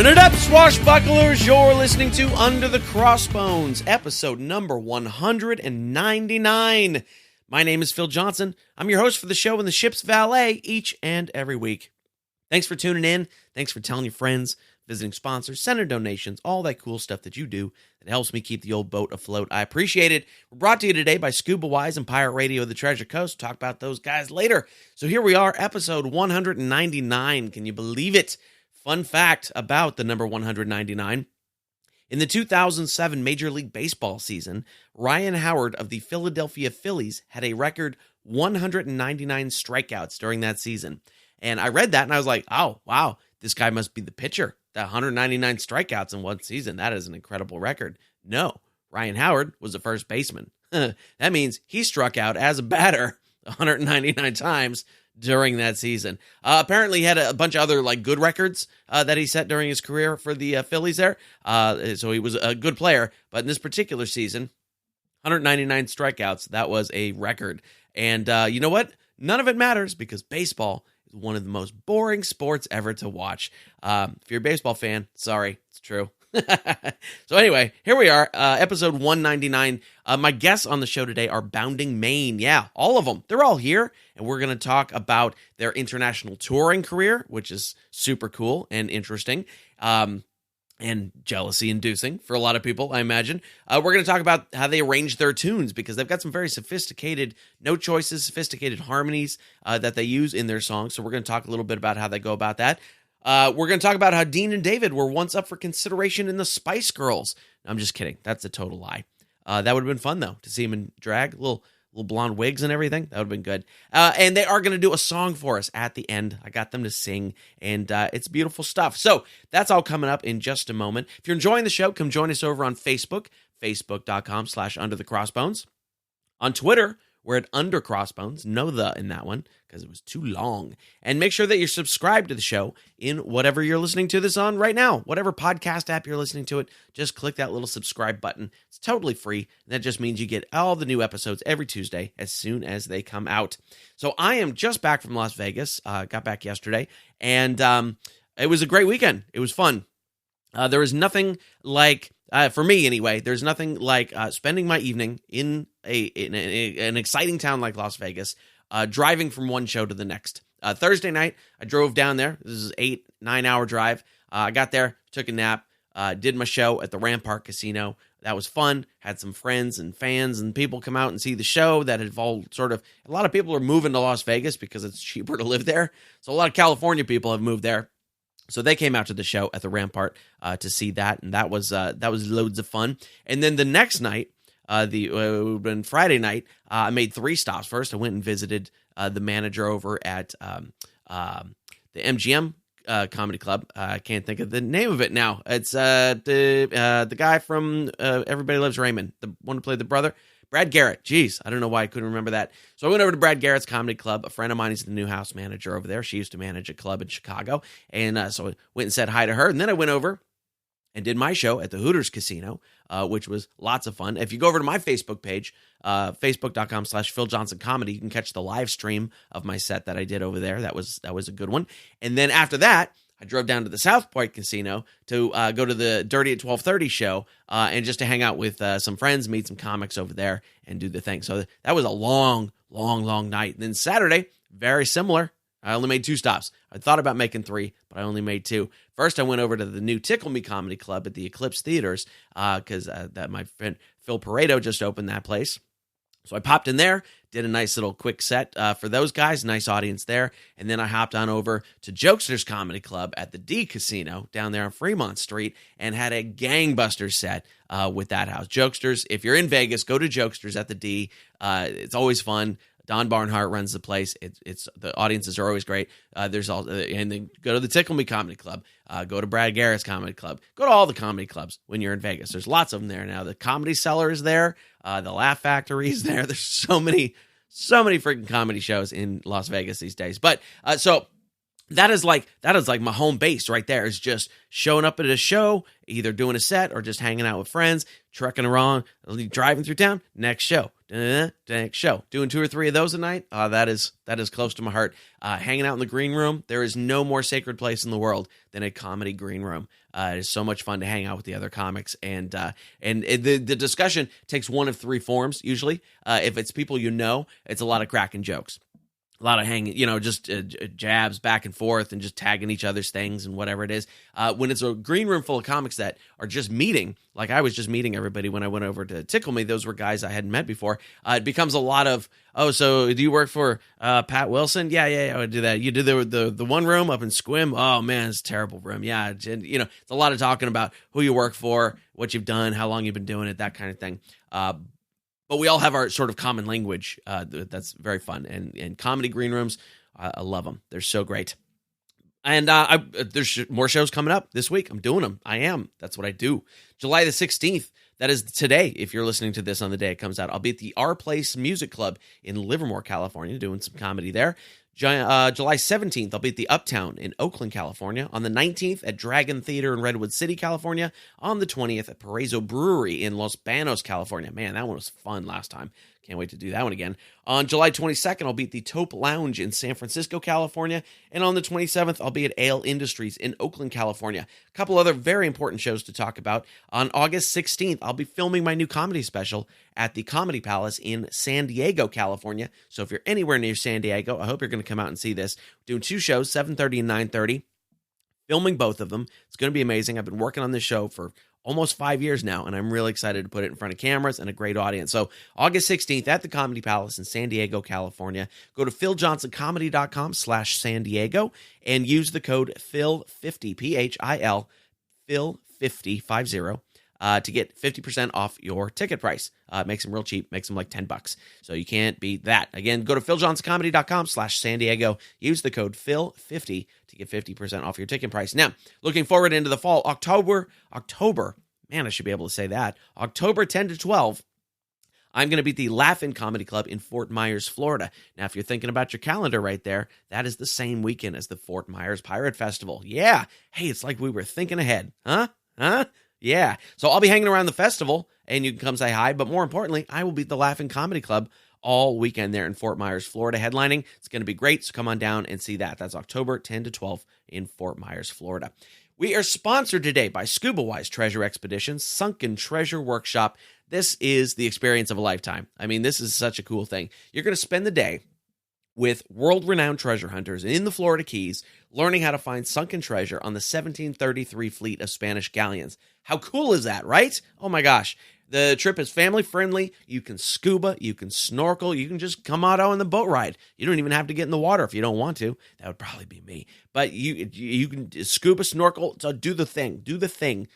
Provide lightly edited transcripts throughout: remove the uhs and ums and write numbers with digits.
Turn it up, swashbucklers! You're listening to Under the Crossbones, episode number 199. My name is Phil Johnson. I'm your host for the show and the ship's valet each and every week. Thanks for tuning in. Thanks for telling your friends, visiting sponsors, sending donations, all that cool stuff that you do that helps me keep the old boat afloat. I appreciate it. We're brought to you today by Scuba Wise and Pirate Radio of the Treasure Coast. We'll talk about those guys later. So here we are, episode 199. Can you believe it? Fun fact about the number 199. In the 2007 Major League Baseball season, Ryan Howard of the Philadelphia Phillies had a record 199 strikeouts during that season. And I read that and I was like, oh, wow, this guy must be the pitcher. That 199 strikeouts in one season, that is an incredible record. No, Ryan Howard was a first baseman. That means he struck out as a batter 199 times during that season. Apparently he had a bunch of other good records that he set during his career for the Phillies there. So he was a good player, but in this particular season, 199 strikeouts, that was a record. And you know what? None of it matters because baseball is one of the most boring sports ever to watch. If you're a baseball fan, sorry, it's true. So anyway, here we are, episode 199. My guests on the show today are Bounding Maine. Yeah, all of them. They're all here, and we're going to talk about their international touring career, which is super cool and interesting, and jealousy-inducing for a lot of people, I imagine. We're going to talk about how they arrange their tunes, because they've got some very sophisticated note choices, sophisticated harmonies that they use in their songs, so we're going to talk a little bit about how they go about that. We're going to talk about how Dean and David were once up for consideration in the Spice Girls. I'm just kidding. That's a total lie. That would have been fun, though, to see them in drag, little blonde wigs and everything. That would have been good. And they are going to do a song for us at the end. I got them to sing, and it's beautiful stuff. So that's all coming up in just a moment. If you're enjoying the show, come join us over on Facebook, facebook.com/underthecrossbones. On Twitter, we're at Under Crossbones. No the in that one, because it was too long. And make sure that you're subscribed to the show in whatever you're listening to this on right now. Whatever podcast app you're listening to it, just click that little subscribe button. It's totally free. That just means you get all the new episodes every Tuesday as soon as they come out. So I am just back from Las Vegas. Got back yesterday. And it was a great weekend. It was fun. There was nothing like... for me, anyway, there's nothing like spending my evening in an exciting town like Las Vegas, driving from one show to the next. Thursday night, I drove down there. This is 8-9 hour drive. I got there, took a nap, did my show at the Rampart Casino. That was fun. Had some friends and fans and people come out and see the show. That had all a lot of people are moving to Las Vegas because it's cheaper to live there. So a lot of California people have moved there. So they came out to the show at the Rampart to see that, and that was loads of fun. And then the next night, Friday night, I made 3 stops. First, I went and visited the manager over at the MGM Comedy Club. I can't think of the name of it now. It's the guy from Everybody Loves Raymond, the one who played the brother. Brad Garrett. Jeez, I don't know why I couldn't remember that. So I went over to Brad Garrett's Comedy Club. A friend of mine is the new house manager over there. She used to manage a club in Chicago. And so I went and said hi to her. And then I went over and did my show at the Hooters Casino, which was lots of fun. If you go over to my Facebook page, facebook.com/Phil Johnson Comedy, you can catch the live stream of my set that I did over there. That was a good one. And then after that, I drove down to the South Point Casino to go to the Dirty at 12:30 show and just to hang out with some friends, meet some comics over there, and do the thing. So that was a long night. And then Saturday, very similar. I only made 2 stops. I thought about making 3, but I only made 2. First, I went over to the new Tickle Me Comedy Club at the Eclipse Theaters because that my friend Phil Pareto just opened that place. So I popped in there, did a nice little quick set for those guys, nice audience there, and then I hopped on over to Jokesters Comedy Club at the D Casino down there on Fremont Street and had a gangbuster set with that house. Jokesters, if you're in Vegas, go to Jokesters at the D. It's always fun. Don Barnhart runs the place. It's the audiences are always great. And then go to the Tickle Me Comedy Club. Go to Brad Garrett's Comedy Club. Go to all the comedy clubs when you're in Vegas. There's lots of them there now. The Comedy Cellar is there. The Laugh Factory is there. There's so many freaking comedy shows in Las Vegas these days. But so that is like my home base right there, is just showing up at a show, either doing a set or just hanging out with friends, trucking around, driving through town, next show. show. Doing 2 or 3 of those a night, that is close to my heart. Hanging out in the green room, there is no more sacred place in the world than a comedy green room. It is so much fun to hang out with the other comics, and the discussion takes one of 3 forms usually. If it's people you know, it's a lot of cracking jokes. A lot of hanging, just jabs back and forth and just tagging each other's things and whatever it is. When it's a green room full of comics that are just meeting, like I was just meeting everybody when I went over to Tickle Me, those were guys I hadn't met before. It becomes a lot of, so do you work for Pat Wilson? Yeah, I would do that. You do the one room up in Squim? Oh, man, it's a terrible room. Yeah, it's a lot of talking about who you work for, what you've done, how long you've been doing it, that kind of thing. But we all have our sort of common language that's very fun. And comedy green rooms, I love them. They're so great. And there's more shows coming up this week. I'm doing them. I am. That's what I do. July the 16th, that is today, if you're listening to this on the day it comes out, I'll be at the Our Place Music Club in Livermore, California, doing some comedy there. July 17th, I'll be at the Uptown in Oakland, California. On the 19th, at Dragon Theater in Redwood City, California. On the 20th, at Paraiso Brewery in Los Banos, California. Man, that one was fun last time. Can't wait to do that one again. On July 22nd, I'll be at the Taupe Lounge in San Francisco, California. And on the 27th, I'll be at Ale Industries in Oakland, California. A couple other very important shows to talk about. On August 16th, I'll be filming my new comedy special at the Comedy Palace in San Diego, California. So if you're anywhere near San Diego, I hope you're going to come out and see this. Doing 2 shows, 7:30 and 9:30. Filming both of them. It's going to be amazing. I've been working on this show for almost 5 years now, and I'm really excited to put it in front of cameras and a great audience. So August 16th at the Comedy Palace in San Diego, California. Go to philjohnsоncomedy.com/San Diego and use the code PHIL50, PHIL, PHIL50, to get 50% off your ticket price. Makes them real cheap, makes them like $10. So you can't beat that. Again, go to philjohnsconcomedy.com/San Diego. Use the code PHIL50 to get 50% off your ticket price. Now, looking forward into the fall, October, man, I should be able to say that. October 10 to 12, I'm going to be at the Laugh-In Comedy Club in Fort Myers, Florida. Now, if you're thinking about your calendar right there, that is the same weekend as the Fort Myers Pirate Festival. Yeah. Hey, it's like we were thinking ahead. Huh? Yeah. So I'll be hanging around the festival, and you can come say hi. But more importantly, I will be at the Laugh-In Comedy Club all weekend there in Fort Myers, Florida, headlining. It's going to be great, so come on down and see that. That's October 10 to 12 in Fort Myers, Florida. We are sponsored today by Scuba Wise Treasure Expeditions, Sunken Treasure Workshop. This is the experience of a lifetime. I mean, this is such a cool thing. You're going to spend the day with world-renowned treasure hunters in the Florida Keys, learning how to find sunken treasure on the 1733 fleet of Spanish galleons. How cool is that, right? Oh my gosh. The trip is family-friendly. You can scuba, you can snorkel, you can just come out on the boat ride. You don't even have to get in the water if you don't want to. That would probably be me. But you can scuba, snorkel, so do the thing.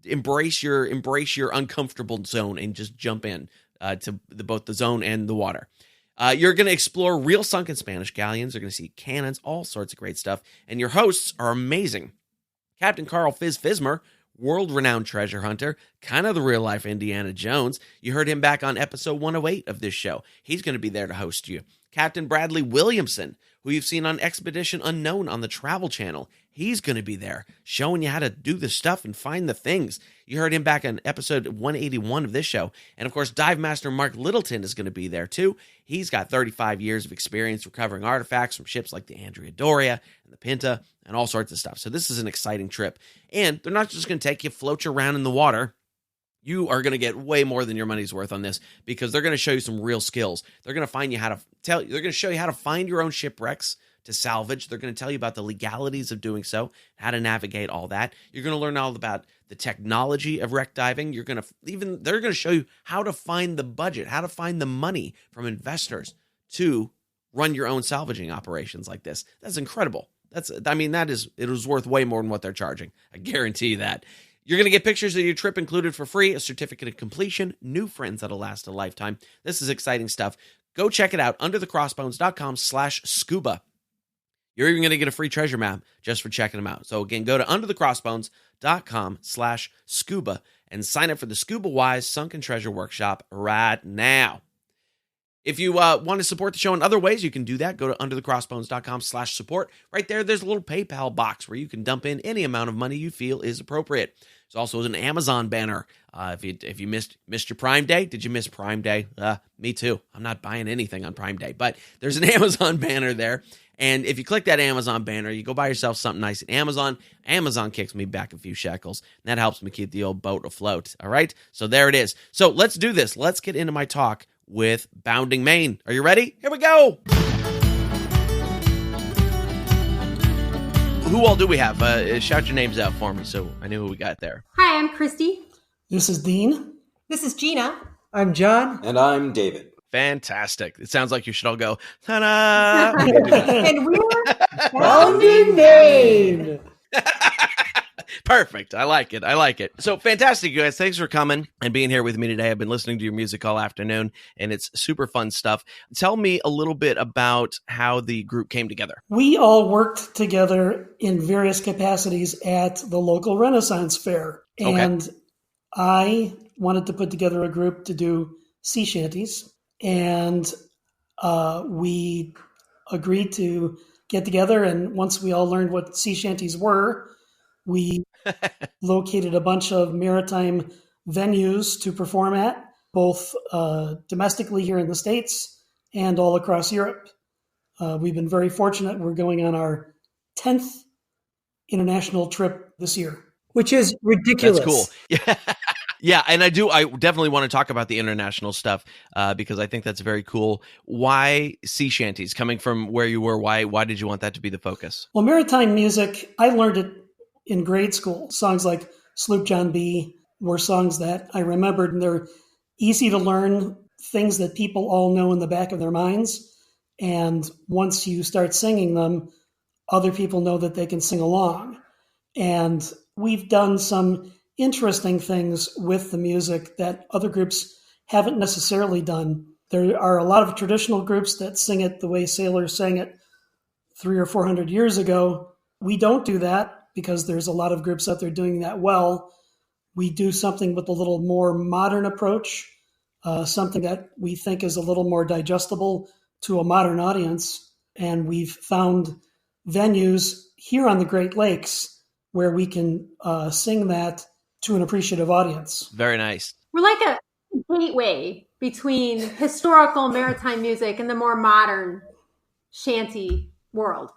Embrace your uncomfortable zone and just jump in to both the zone and the water. You're going to explore real sunken Spanish galleons. You're going to see cannons, all sorts of great stuff. And your hosts are amazing. Captain Carl Fismer, world-renowned treasure hunter, kind of the real-life Indiana Jones. You heard him back on episode 108 of this show. He's going to be there to host you. Captain Bradley Williamson, who you've seen on Expedition Unknown on the Travel Channel. He's going to be there, showing you how to do the stuff and find the things. You heard him back on episode 181 of this show. And, of course, Dive Master Mark Littleton is going to be there, too. He's got 35 years of experience recovering artifacts from ships like the Andrea Doria and the Pinta and all sorts of stuff. So this is an exciting trip. And they're not just going to take you, float you around in the water. You are going to get way more than your money's worth on this because they're going to show you some real skills. They're going to they're going to show you how to find your own shipwrecks to salvage. They're going to tell you about the legalities of doing so, how to navigate all that. You're going to learn all about the technology of wreck diving. They're going to show you how to find the budget, how to find the money from investors to run your own salvaging operations like this. That's incredible. It was worth way more than what they're charging. I guarantee you that. You're going to get pictures of your trip included for free, a certificate of completion, new friends that'll last a lifetime. This is exciting stuff. Go check it out, underthecrossbones.com/scuba. You're even going to get a free treasure map just for checking them out. So again, go to underthecrossbones.com/scuba and sign up for the Scuba Wise Sunken Treasure Workshop right now. If you want to support the show in other ways, you can do that. Go to underthecrossbones.com/support. Right there's a little PayPal box where you can dump in any amount of money you feel is appropriate. There's also an Amazon banner. If you missed your Prime Day, did you miss Prime Day? Me too. I'm not buying anything on Prime Day, but there's an Amazon banner there. And if you click that Amazon banner, you go buy yourself something nice at Amazon. Amazon kicks me back a few shekels. And that helps me keep the old boat afloat. All right? So there it is. So let's do this. Let's get into my talk with Bounding Maine. Are you ready? Here we go. Who all do we have? Shout your names out for me so I know who we got there. Hi, I'm Christy. This is Dean. This is Gina. I'm John. And I'm David. Fantastic. It sounds like you should all go, ta-da! And we're Bounding Maine. Perfect. I like it. So fantastic, you guys. Thanks for coming and being here with me today. I've been listening to your music all afternoon, and it's super fun stuff. Tell me a little bit about how the group came together. We all worked together in various capacities at the local Renaissance Fair. And I wanted to put together a group to do sea shanties. And we agreed to get together. And once we all learned what sea shanties were, we located a bunch of maritime venues to perform at, both domestically here in the States and all across Europe. We've been very fortunate. We're going on our 10th international trip this year. Which is ridiculous. That's cool. Yeah. Yeah, and I definitely want to talk about the international stuff because I think that's very cool. Why sea shanties? Coming from where you were, why did you want that to be the focus? Well, maritime music, I learned it in grade school. Songs like Sloop John B. were songs that I remembered, and they're easy to learn, things that people all know in the back of their minds. And once you start singing them, other people know that they can sing along. And we've done some interesting things with the music that other groups haven't necessarily done. There are a lot of traditional groups that sing it the way sailors sang it 300 or 400 years ago. We don't do that because there's a lot of groups out there doing that well. We do something with a little more modern approach, something that we think is a little more digestible to a modern audience. And we've found venues here on the Great Lakes where we can sing that to an appreciative audience. Very nice. We're like a gateway between historical maritime music and the more modern shanty world.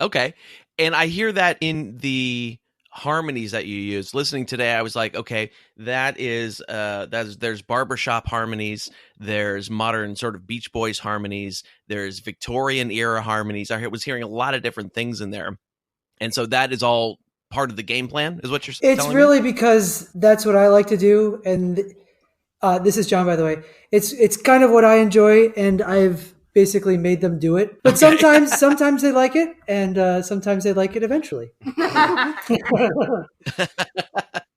Okay. And I hear that in the harmonies that you use. Listening today, I was like, okay, that is there's barbershop harmonies, there's modern sort of Beach Boys harmonies, there's Victorian era harmonies. I was hearing a lot of different things in there. And so that is all part of the game plan, is what you're telling me? It's really because that's what I like to do. And this is John, by the way. It's kind of what I enjoy, and I've basically made them do it. But sometimes they like it, and sometimes they like it eventually.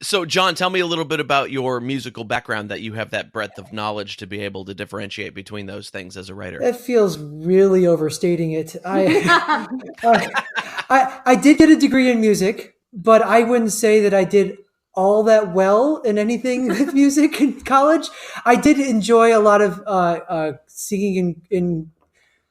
So, John, tell me a little bit about your musical background, that you have that breadth of knowledge to be able to differentiate between those things as a writer. That feels really overstating it. I did get a degree in music, but I wouldn't say that I did all that well in anything with music in college. I did enjoy a lot of singing in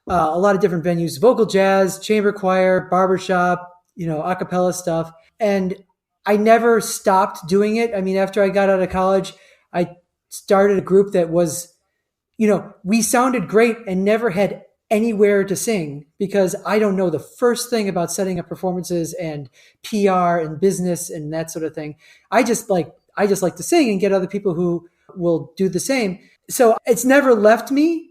a lot of different venues, vocal jazz, chamber choir, barbershop, a cappella stuff. And I never stopped doing it. I mean, after I got out of college, I started a group that was, we sounded great and never had anywhere to sing because I don't know the first thing about setting up performances and PR and business and that sort of thing. I just like to sing and get other people who will do the same. So it's never left me.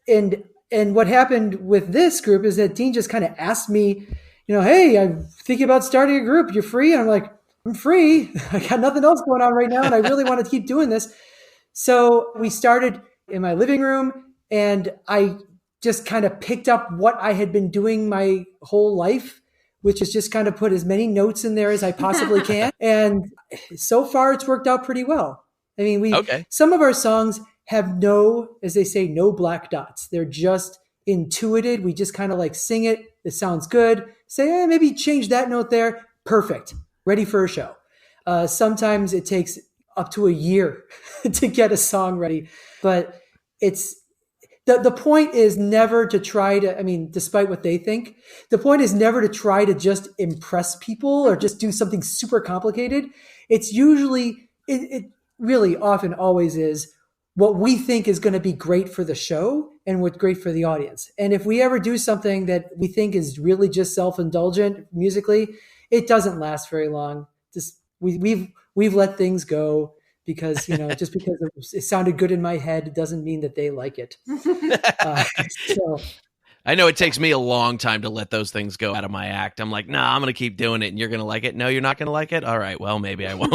And what happened with this group is that Dean just kind of asked me, hey, I'm thinking about starting a group. You're free? And I'm like, I'm free. I got nothing else going on right now. And I really want to keep doing this. So we started in my living room, and I just kind of picked up what I had been doing my whole life, which is just kind of put as many notes in there as I possibly can. And so far it's worked out pretty well. I mean, some of our songs have as they say, no black dots. They're just intuited. We just kind of like sing it. It sounds good. Say, maybe change that note there. Perfect. Ready for a show. Sometimes it takes up to a year to get a song ready, but the point is never to try to, I mean, despite what they think, the point is never to try to just impress people or just do something super complicated. It's usually, it really often always is what we think is going to be great for the show and what's great for the audience. And if we ever do something that we think is really just self-indulgent musically, it doesn't last very long. Just we've let things go. Because, just because it sounded good in my head doesn't mean that they like it. So I know it takes me a long time to let those things go out of my act. I'm like, nah, I'm going to keep doing it and you're going to like it. No, you're not going to like it. All right. Well, maybe I won't.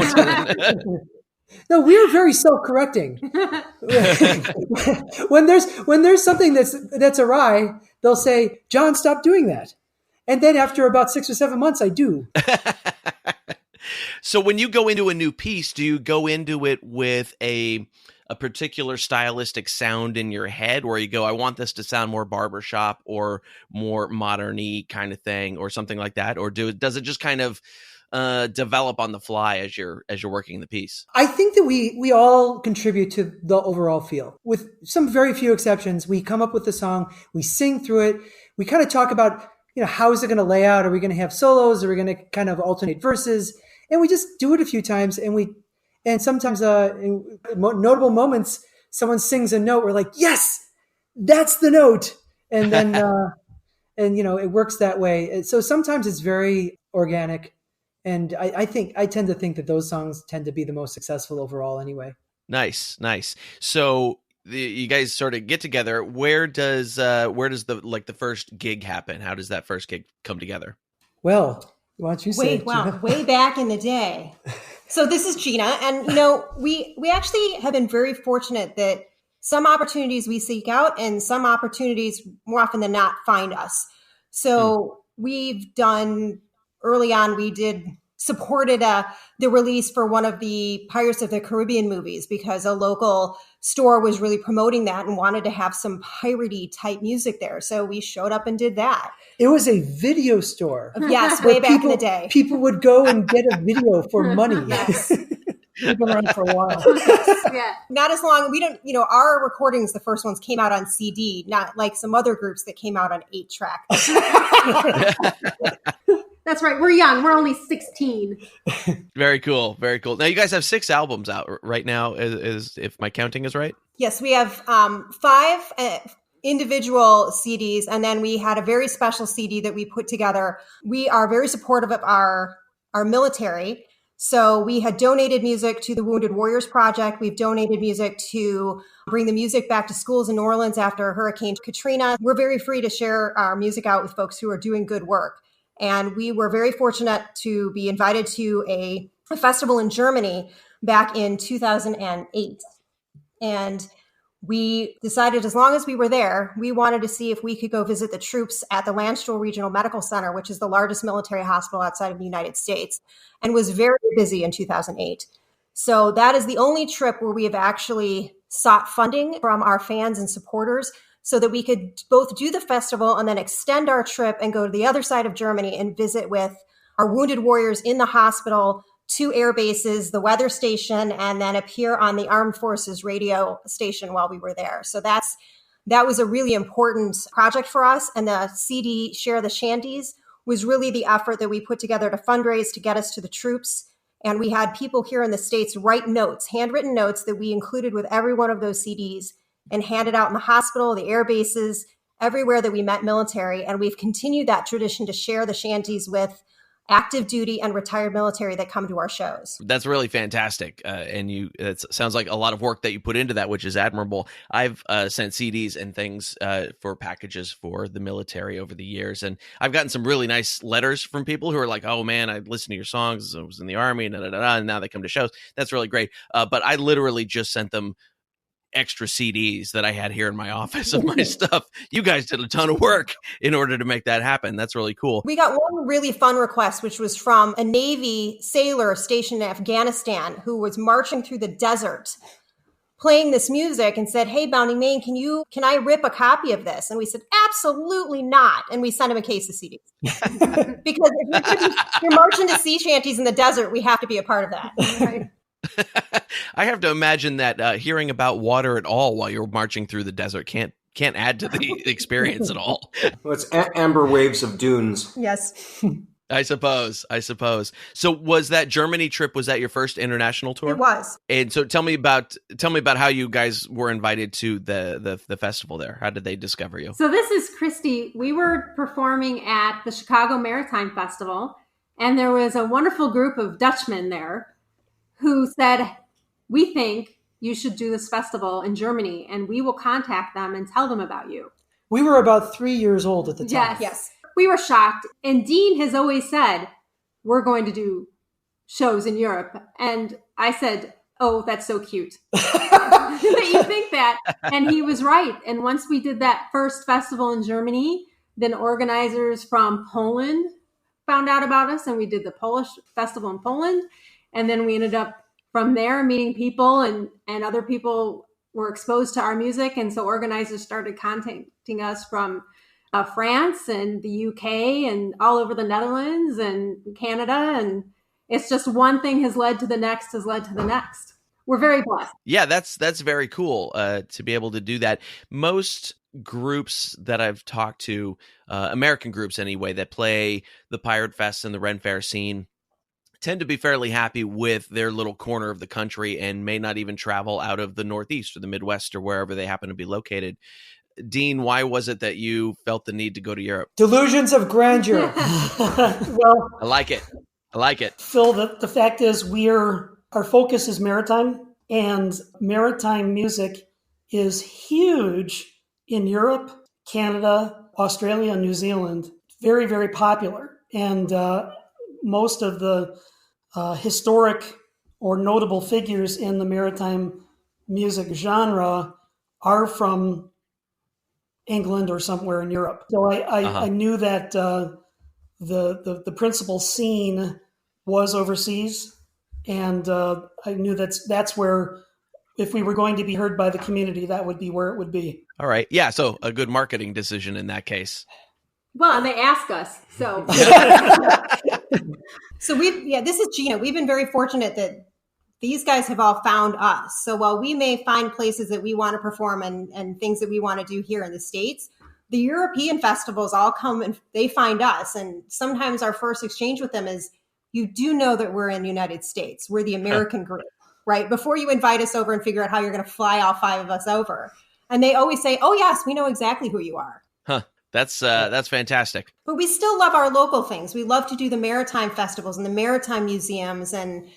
No, we're very self-correcting. when there's something that's awry, they'll say, John, stop doing that. And then after about 6 or 7 months, I do. So when you go into a new piece, do you go into it with a particular stylistic sound in your head where you go, I want this to sound more barbershop or more modern-y kind of thing or something like that? Or does it just kind of develop on the fly as you're working the piece? I think that we all contribute to the overall feel. With some very few exceptions, we come up with the song, we sing through it, we kind of talk about, how is it going to lay out? Are we going to have solos? Are we going to kind of alternate verses? And we just do it a few times, and sometimes in notable moments, someone sings a note. We're like, yes, that's the note, and then it works that way. So sometimes it's very organic, and I tend to think that those songs tend to be the most successful overall, anyway. Nice. So you guys sort of get together. Where does the first gig happen? How does that first gig come together? Well, why don't you say it, Gina? Way back in the day. So this is Gina. And, we actually have been very fortunate that some opportunities we seek out and some opportunities more often than not find us. So we've done early on, supported the release for one of the Pirates of the Caribbean movies because a local store was really promoting that and wanted to have some piratey type music there. So we showed up and did that. It was a video store. Yes, way back in the day. People would go and get a video for money. Yes. We've been around for a while. Yeah. Not as long. We don't, our recordings, the first ones came out on CD, not like some other groups that came out on 8-track. That's right. We're young. We're only 16. Very cool. Now you guys have 6 albums out right now, is if my counting is right? Yes, we have 5 individual CDs, and then we had a very special CD that we put together. We are very supportive of our military. So we had donated music to the Wounded Warriors Project. We've donated music to bring the music back to schools in New Orleans after Hurricane Katrina. We're very free to share our music out with folks who are doing good work. And we were very fortunate to be invited to a festival in Germany back in 2008. And we decided as long as we were there, we wanted to see if we could go visit the troops at the Landstuhl Regional Medical Center, which is the largest military hospital outside of the United States, and was very busy in 2008. So that is the only trip where we have actually sought funding from our fans and supporters so that we could both do the festival and then extend our trip and go to the other side of Germany and visit with our wounded warriors in the hospital, 2 air bases, the weather station, and then appear on the Armed Forces radio station while we were there. So that was a really important project for us. And the CD, Share the Shanties, was really the effort that we put together to fundraise to get us to the troops. And we had people here in the States write notes, handwritten notes that we included with every one of those CDs and handed out in the hospital, the air bases, everywhere that we met military. And we've continued that tradition to share the shanties with active duty and retired military that come to our shows. That's really fantastic. And it sounds like a lot of work that you put into that, which is admirable. I've sent CDs and things for packages for the military over the years. And I've gotten some really nice letters from people who are like, oh man, I listened to your songs. I was in the Army, and now they come to shows. That's really great. But I literally just sent them extra CDs that I had here in my office of my stuff. You guys did a ton of work in order to make that happen. That's really cool. We got one really fun request, which was from a Navy sailor stationed in Afghanistan who was marching through the desert playing this music and said, hey, Bounding Maine, can I rip a copy of this? And we said, absolutely not. And we sent him a case of CDs. Because if you're marching to sea shanties in the desert, we have to be a part of that. Right? I have to imagine that hearing about water at all while you're marching through the desert can't can't add to the experience at all. Well, it's amber waves of dunes. Yes, I suppose. So was that Germany trip, was that your first international tour? it was. And so tell me about how you guys were invited to the festival there. How did they discover you? So this is Christy. We were performing at the Chicago Maritime Festival, and there was a wonderful group of Dutchmen there who said, we think you should do this festival in Germany, and we will contact them and tell them about you. We were about 3 years old at the time. Yes. We were shocked. And Dean has always said, we're going to do shows in Europe. And I said, oh, that's so cute that you think that. And he was right. And once we did that first festival in Germany, then organizers from Poland found out about us, and we did the Polish festival in Poland. And then we ended up from there meeting people, and other people were exposed to our music. And so organizers started contacting us from France and the UK and all over the Netherlands and Canada. And it's just one thing has led to the next. We're very blessed. Yeah, that's very cool to be able to do that. Most groups that I've talked to, American groups anyway, that play the Pirate Fest and the Ren Fair scene, tend to be fairly happy with their little corner of the country and may not even travel out of the Northeast or the Midwest or wherever they happen to be located. Dean, why was it that you felt the need to go to Europe? Delusions of grandeur. Well, I like it. Phil, the fact is our focus is maritime, and maritime music is huge in Europe, Canada, Australia, and New Zealand. Very, very popular. And most of the historic or notable figures in the maritime music genre are from England or somewhere in Europe. So I knew that the principal scene was overseas, and I knew that's where, if we were going to be heard by the community, that would be where it would be. All right. Yeah. So a good marketing decision in that case. Well, and they ask us. So So this is Gina. We've been very fortunate that these guys have all found us. So while we may find places that we want to perform and things that we want to do here in the States, the European festivals all come and they find us. And sometimes our first exchange with them is, you do know that we're in the United States. We're the American group, right? Before you invite us over and figure out how you're going to fly all 5 of us over. And they always say, oh, yes, we know exactly who you are. Huh. That's fantastic. But we still love our local things. We love to do the maritime festivals and the maritime museums, and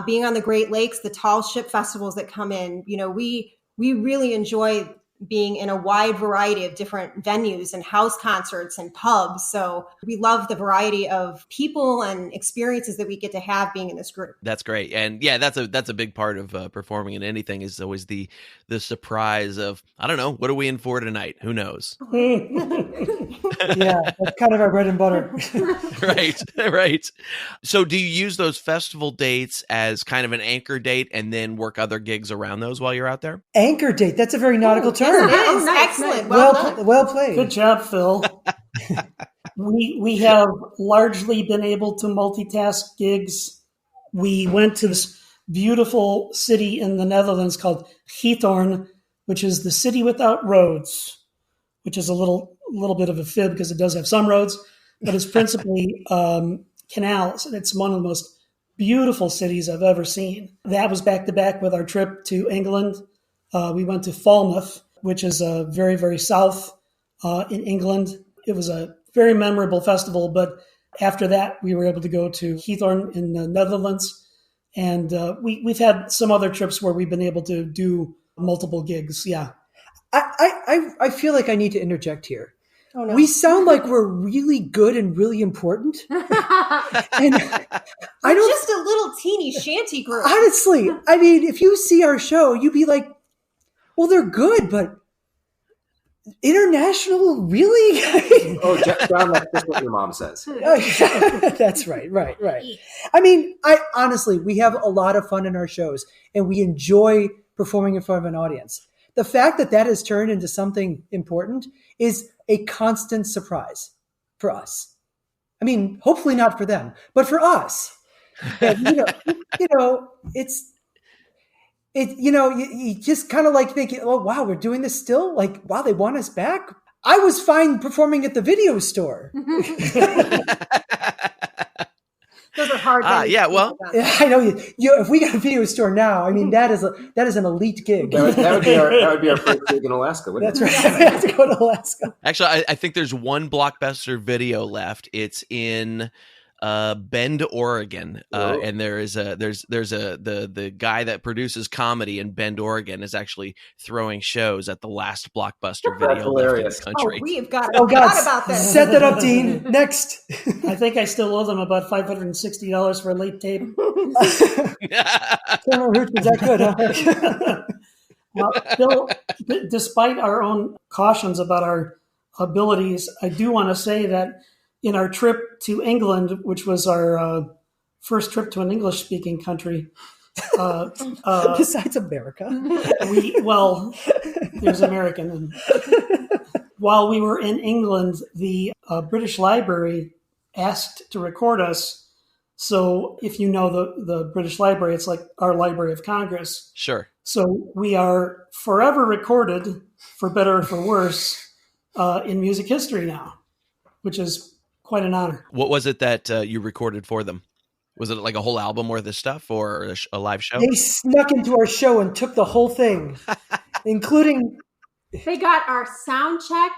being on the Great Lakes, the tall ship festivals that come in. You know, we really enjoy being in a wide variety of different venues and house concerts and pubs. So we love the variety of people and experiences that we get to have being in this group. That's great. And yeah, that's a big part of performing in anything, is always the surprise of, I don't know, what are we in for tonight? Who knows? Yeah, that's kind of our bread and butter. Right. So do you use those festival dates as kind of an anchor date and then work other gigs around those while you're out there? Anchor date. That's a very nautical term. It is. Oh, nice, Excellent. nice. Well played. Good job, Phil. We have largely been able to multitask gigs. We went to this beautiful city in the Netherlands called Giethoorn, which is the city without roads, which is a little bit of a fib because it does have some roads, but it's principally canals. And it's one of the most beautiful cities I've ever seen. That was back to back with our trip to England. We went to Falmouth, which is very, very south in England. It was a very memorable festival, but after that, we were able to go to Giethoorn in the Netherlands. And we've had some other trips where we've been able to do multiple gigs. Yeah. I feel like I need to interject here. Oh, no. We sound like we're really good and really important. And We're just a little teeny shanty group. Honestly, I mean, if you see our show, you'd be like, well, they're good, but international, really? Oh, John, that's just what your mom says. That's right. I mean, honestly, we have a lot of fun in our shows, and we enjoy performing in front of an audience. The fact that has turned into something important is a constant surprise for us. I mean, hopefully not for them, but for us. And, it's you just kind of like thinking, oh, wow, we're doing this still? Like, wow, they want us back? I was fine performing at the video store. Those are hard. Yeah, well, I know if we got a video store now, I mean, that is an elite gig. That would be our first gig in Alaska, wouldn't That's it? right. We have to go to Alaska. actually, I think there's one Blockbuster video left. It's in Bend, Oregon, and the guy that produces comedy in Bend, Oregon, is actually throwing shows at the last Blockbuster video hilarious. left in the country. We've got Oh, God. forgot about this. Set that up, Dean. Next. I think I still owe them about $560 for a late tape. Turner Hooch was that good, huh? Now, Bill, despite our own cautions about our abilities, I do want to say that in our trip to England, which was our first trip to an English-speaking country, Besides America. there's American. And while we were in England, the British Library asked to record us. So if you know the British Library, it's like our Library of Congress. Sure. So we are forever recorded, for better or for worse, in music history now, which is quite an honor. What was it that you recorded for them? Was it like a whole album worth of stuff or a live show? They snuck into our show and took the whole thing, including... They got our sound check,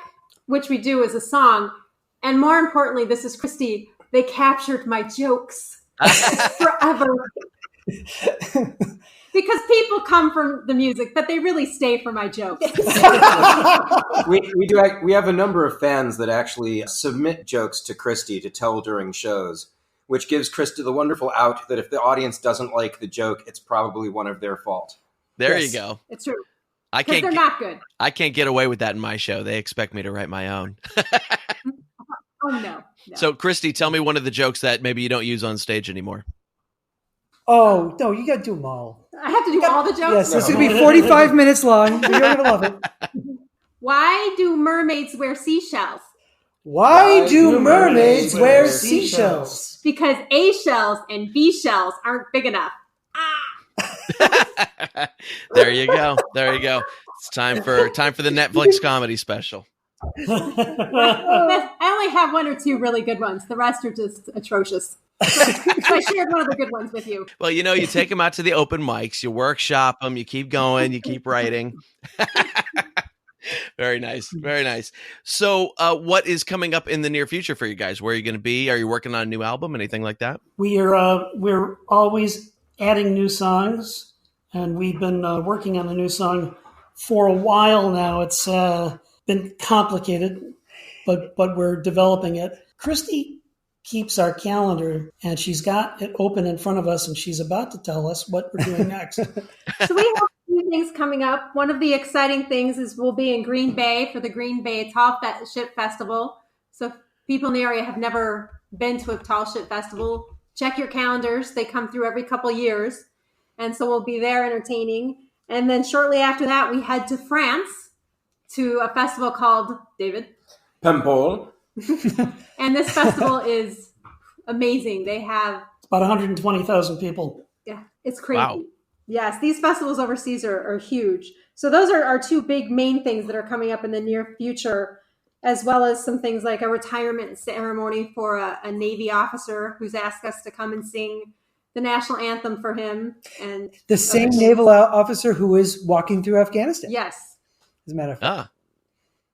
which we do as a song. And more importantly, this is Christy, they captured my jokes forever. Because people come from the music, but they really stay for my jokes. We have a number of fans that actually submit jokes to Christy to tell during shows, which gives Christy the wonderful out that if the audience doesn't like the joke, it's probably one of their fault. There Yes. you go. It's true. I Because can't. they're not good. I can't get away with that in my show. They expect me to write my own. Oh, no. So, Christy, tell me one of the jokes that maybe you don't use on stage anymore. Oh, no, you got to do them all. I have to do all the jokes? Yes, this is going to be 45 minutes long. You're going to love it. Why do mermaids wear seashells? Why do mermaids wear seashells? Because A shells and B shells aren't big enough. There you go. There you go. It's time for the Netflix comedy special. I only have one or two really good ones. The rest are just atrocious. So I shared one of the good ones with you. Well, you take them out to the open mics, you workshop them, you keep going, you keep writing. Very nice. Very nice. So what is coming up in the near future for you guys? Where are you going to be? Are you working on a new album? Anything like that? We're always adding new songs, and we've been working on a new song for a while now. It's been complicated, but we're developing it. Christy keeps our calendar, and she's got it open in front of us, and she's about to tell us what we're doing next. So we have a few things coming up. One of the exciting things is we'll be in Green Bay for the Green Bay Tall Ship Festival. So if people in the area have never been to a Tall Ship Festival, check your calendars. They come through every couple years. And so we'll be there entertaining. And then shortly after that, we head to France to a festival called, David? Pempole. And this festival is amazing. They have... About 120,000 people. Yeah, it's crazy. Wow. Yes, these festivals overseas are huge. So those are our two big main things that are coming up in the near future, as well as some things like a retirement ceremony for a Navy officer who's asked us to come and sing the national anthem for him. And The same naval officer who is walking through Afghanistan. Yes. As a matter of fact.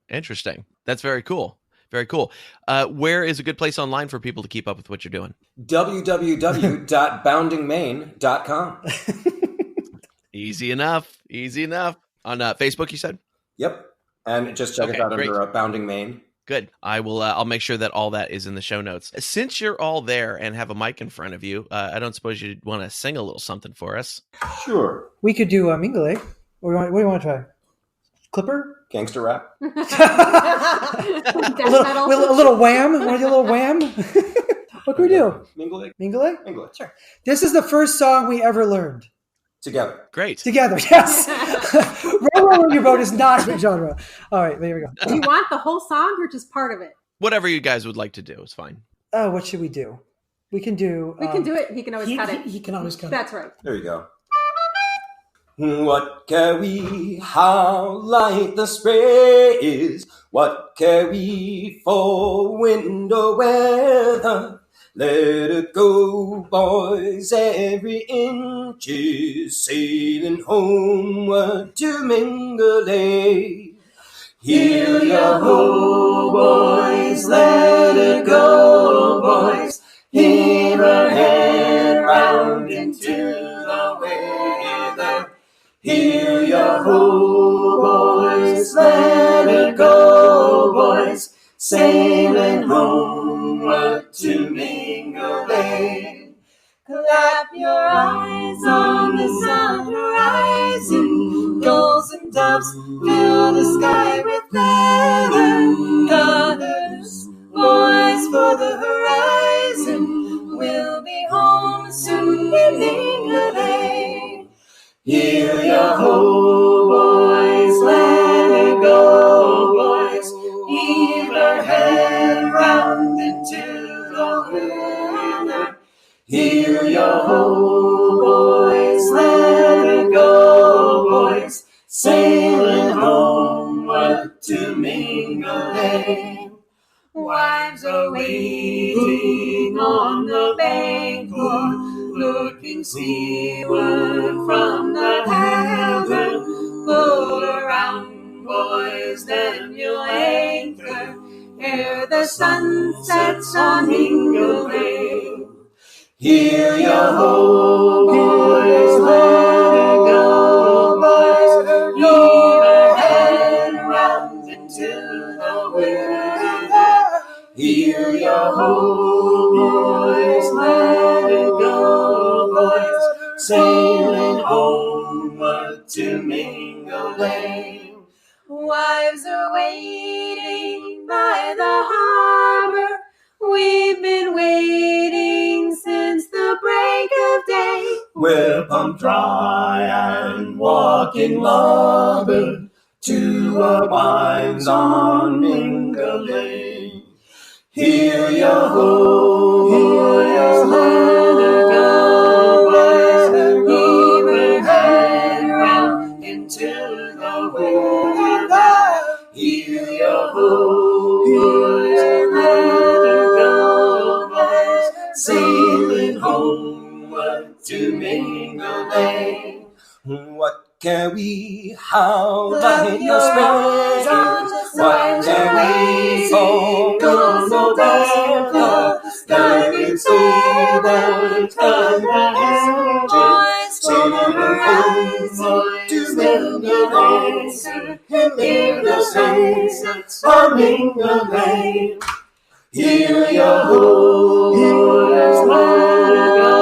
Interesting. That's very cool. Very cool. Where is a good place online for people to keep up with what you're doing? www.boundingmain.com. Easy enough. Easy enough. On Facebook, you said? Yep. And just check us out great. under Bounding Main. Good. I will. I'll make sure that all that is in the show notes. Since you're all there and have a mic in front of you, I don't suppose you'd want to sing a little something for us. Sure. We could do Mingle. What do you want to try? Clipper? Gangster rap. A little wham? Want to do a little wham? What can we do? Mingle. Mingle? Mingle. Sure. This is the first song we ever learned. Together. Great. Together, yes. Roll Your Boat is not a genre. All right, there we go. Do you want the whole song or just part of it? Whatever you guys would like to do is fine. Oh, what should we do? We can do... We can do it. He can always cut it. He can always cut That's right. There you go. What care we how light the spray is? What care we for wind or weather? Let it go, boys, every inch is sailing homeward to Mingulay. Heel your ho, boys, let it go, boys. Heave her head round into the weather. Heel your ho, boys, let it go, boys. Sailing homeward to Mingulay. Clap your eyes on the sun horizon. Gulls and doves fill the sky with feather. Colors, boys, for the horizon. We'll be home soon in Mingulay. Heel your ho, boys, let it go, boys. Heave her head round into the weather. Heel your ho, boys, let it go, boys. Sailing homeward to Mingulay. Wives are waiting on the bank, looking seaward from the heather. Pull around, boys, then you'll anchor ere the sun sets on Mingulay. Heel your ho, boys, let it go, boys. Heave her head round into the weather. Heel your ho, boys, let it go, boys. Sailing homeward to Mingulay. Wives are waiting by the harbor. We've been waiting since the break of day. We're pumped dry and walking larboard to our wives on Mingulay. Heel your ho, boys, let it go, boys. Heave her head round into the weather. Heel your ho, boys, let it go, boys. Sailing homeward to Mingulay. What care we how light the spray? What care we for gold or weather? That it's over, turn the hedges, sailing homeward to Mingulay. And leave the sunsets on Mingulay. Heel your ho, boys, let it go,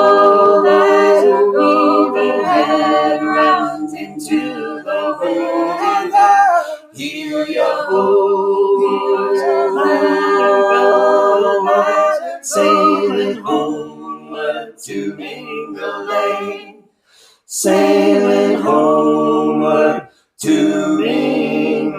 boys. Heave her head round into the weather. Heel your ho, boys, let it go, boys. Sailing homeward to Mingulay. Sailing homeward to Mingulay.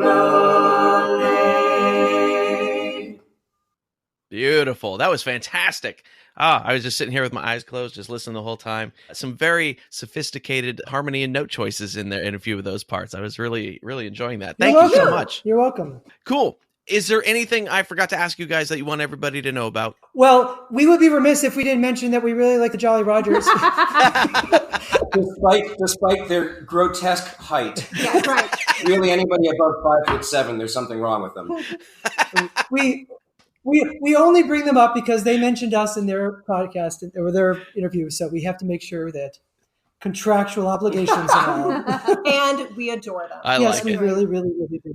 Beautiful. That was fantastic. I was just sitting here with my eyes closed, just listening the whole time. Some very sophisticated harmony and note choices in there in a few of those parts. I was really, really enjoying that. Thank you so much. You're welcome. Cool. Is there anything I forgot to ask you guys that you want everybody to know about? Well, we would be remiss if we didn't mention that we really like the Jolly Rogers. Despite their grotesque height. Yeah, right. Really, anybody above 5'7", there's something wrong with them. We only bring them up because they mentioned us in their podcast or their interview, so we have to make sure that contractual obligations and all. And we adore them. Yes, we really, really, really do.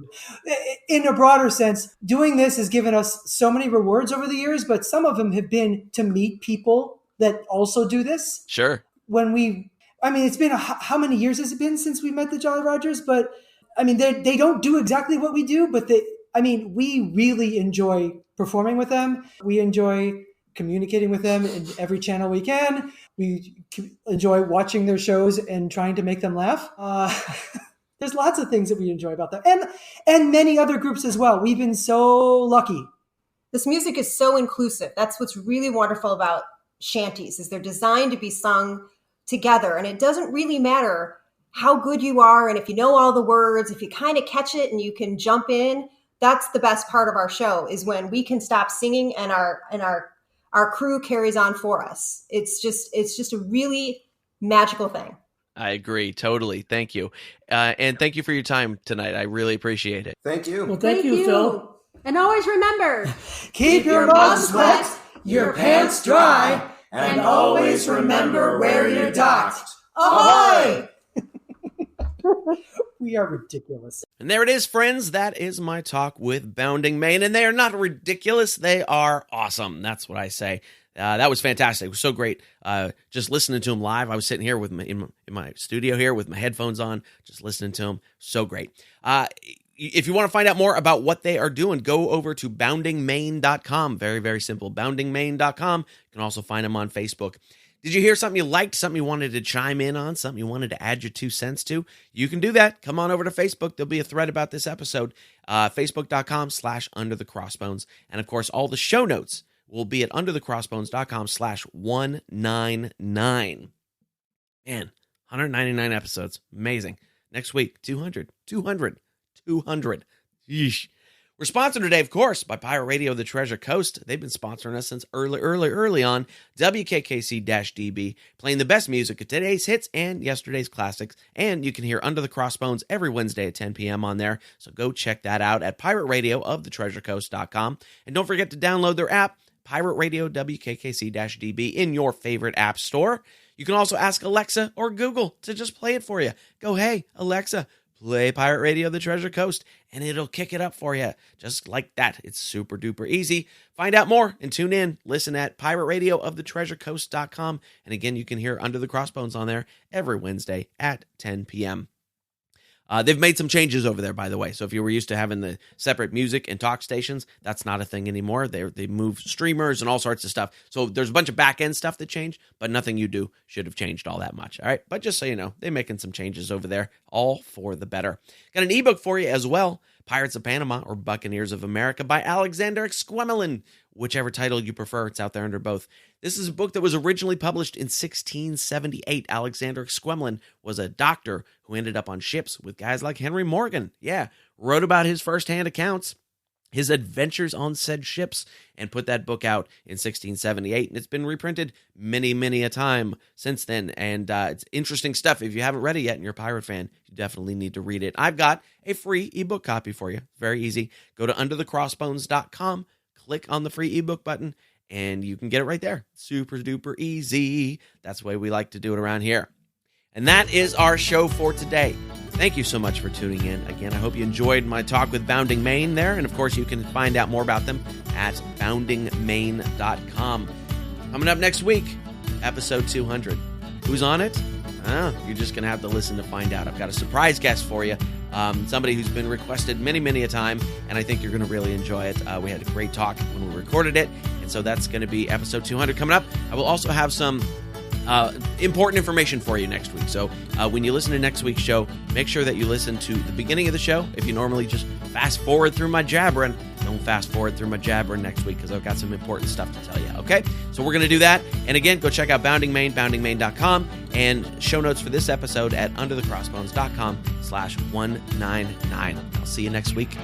In a broader sense, doing this has given us so many rewards over the years, but some of them have been to meet people that also do this. Sure. It's been how many years has it been since we met the Jolly Rogers? But I mean, they don't do exactly what we do, but we really enjoy performing with them. We enjoy communicating with them in every channel we can. We enjoy watching their shows and trying to make them laugh. There's lots of things that we enjoy about them, and many other groups as well. We've been so lucky. This music is so inclusive. That's what's really wonderful about shanties, is they're designed to be sung together. And it doesn't really matter how good you are. And if you know all the words, if you kind of catch it and you can jump in, that's the best part of our show, is when we can stop singing and our crew carries on for us. It's just a really magical thing. I agree. Totally. Thank you. And thank you for your time tonight. I really appreciate it. Thank you. Well, thank you, Phil. And always remember, Keep your mouth wet, your pants dry, and always remember where you're docked. Ahoy! We are ridiculous. And there it is, friends. That is my talk with Bounding Maine. And they are not ridiculous. They are awesome. That's what I say. That was fantastic. It was so great. Just listening to him live. I was sitting here with in my studio here with my headphones on, just listening to him. So great. If you want to find out more about what they are doing, go over to boundingmaine.com. Very, very simple. Boundingmaine.com. You can also find them on Facebook. Did you hear something you liked, something you wanted to chime in on, something you wanted to add your 2 cents to? You can do that. Come on over to Facebook. There'll be a thread about this episode. Facebook.com/underthecrossbones. And, of course, all the show notes will be at underthecrossbones.com/199. Man, 199 episodes. Amazing. Next week, 200. Yeesh. We're sponsored today, of course, by Pirate Radio of the Treasure Coast. They've been sponsoring us since early on. WKKC-DB, playing the best music of today's hits and yesterday's classics. And you can hear Under the Crossbones every Wednesday at 10 p.m. on there. So go check that out at pirateradioofthetreasurecoast.com. And don't forget to download their app, Pirate Radio WKKC-DB, in your favorite app store. You can also ask Alexa or Google to just play it for you. Go, hey, Alexa, play Pirate Radio of the Treasure Coast, and it'll kick it up for you, just like that. It's super duper easy. Find out more and tune in. Listen at pirateradioofthetreasurecoast.com. And again, you can hear Under the Crossbones on there every Wednesday at 10 p.m. They've made some changes over there, by the way. So if you were used to having the separate music and talk stations, that's not a thing anymore. They moved streamers and all sorts of stuff. So there's a bunch of back-end stuff that changed, but nothing you do should have changed all that much. All right. But just so you know, they're making some changes over there, all for the better. Got an ebook for you as well. Pirates of Panama or Buccaneers of America by Alexander Squemelin. Whichever title you prefer, it's out there under both. This is a book that was originally published in 1678. Alexander Squemelin was a doctor who ended up on ships with guys like Henry Morgan. Yeah, wrote about his firsthand accounts, his adventures on said ships, and put that book out in 1678. And it's been reprinted many, many a time since then. And it's interesting stuff. If you haven't read it yet and you're a pirate fan, you definitely need to read it. I've got a free ebook copy for you. Very easy. Go to underthecrossbones.com, click on the free ebook button, and you can get it right there. Super duper easy. That's the way we like to do it around here. And that is our show for today. Thank you so much for tuning in. Again, I hope you enjoyed my talk with Bounding Maine there. And of course, you can find out more about them at boundingmaine.com. Coming up next week, episode 200. Who's on it? You're just going to have to listen to find out. I've got a surprise guest for you. Somebody who's been requested many, many a time, and I think you're going to really enjoy it. We had a great talk when we recorded it, and so that's going to be episode 200 coming up. I will also have some important information for you next week. So when you listen to next week's show, make sure that you listen to the beginning of the show. If you normally just fast forward through my jabbering, don't fast forward through my jabbering next week, because I've got some important stuff to tell you, okay? So we're going to do that. And again, go check out Bounding Maine, boundingmaine.com, and show notes for this episode at underthecrossbones.com/199. I'll see you next week.